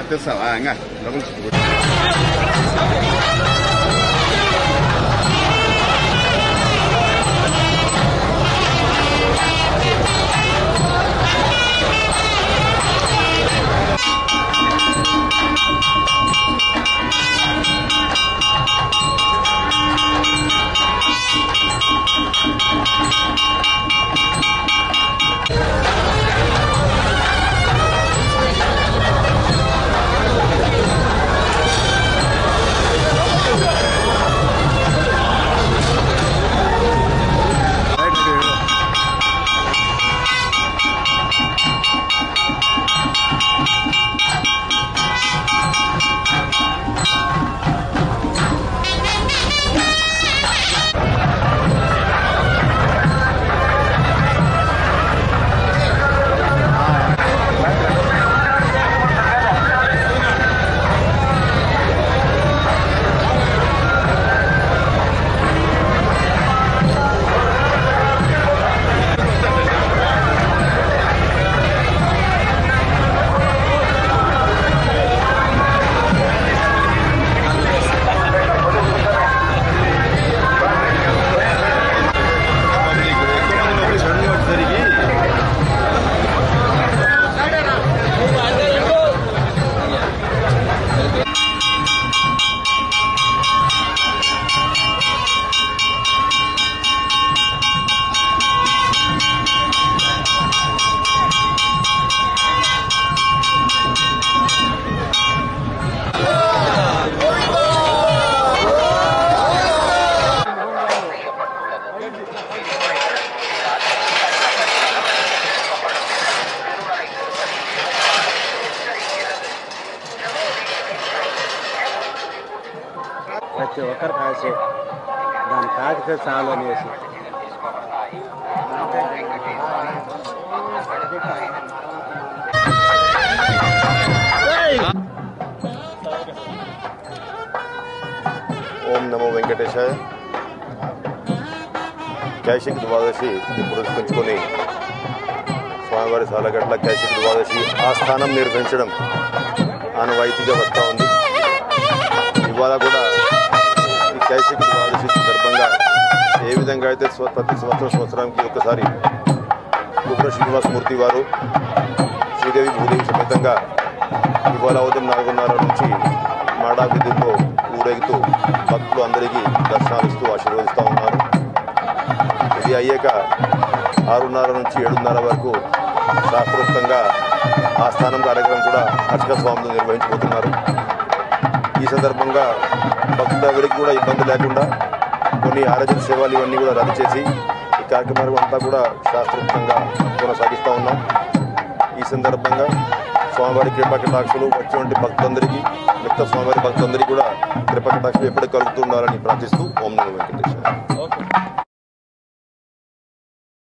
Terserah, enggak. ప్రతి ఒక్కరు కాసే దాన్ని తాకితే చాలు అనేసి ఓం నమో వెంకటేశాయ. కైశిక ద్వాదశి పురస్కరించుకొని స్వామివారి సాలగట్ల కైశిక ద్వాదశి ఆస్థానం నిర్వహించడం ఆనవాయితీగా వస్తూ ఉంది. ఇవాళ కూడా ఈ కైశిక ద్వాదశి సందర్భంగా ఏ విధంగా అయితే ప్రతి సంవత్సరానికి ఒకసారి కుబ్ర శ్రీనివాసమూర్తి వారు శ్రీదేవి భూదేవి సమేతంగా ఇవాళ ఉదయం 4:30 నుంచి మాడా విధుల్లో ఊరేగుతూ భక్తులు అందరికీ దర్శనాలిస్తూ ఆశీర్వదిస్తూ ఉన్నారు. ఇది అయ్యాక 6:30 నుంచి 7:30 వరకు శాస్త్రోక్తంగా ఆస్థానం కార్యక్రమం కూడా అర్చక స్వాములు నిర్వహించబోతున్నారు. ఈ సందర్భంగా భక్తులెవరికి కూడా ఇబ్బంది లేకుండా కొన్ని ఆరోగ్య సేవలు ఇవన్నీ కూడా రద్దు చేసి ఈ కార్యక్రమం అంతా కూడా శాస్త్రోక్తంగా కొనసాగిస్తూ ఉన్నాం. ఈ సందర్భంగా స్వామివారి కృపాకటాక్షలు వచ్చినటువంటి భక్తులందరికీ మిగతా స్వామివారి భక్తులందరికీ కూడా కృపాకటాక్షలు ఎప్పటికీ కలుగుతుండాలని ప్రార్థిస్తూ ఓం నమో వెంకటేశ్వర.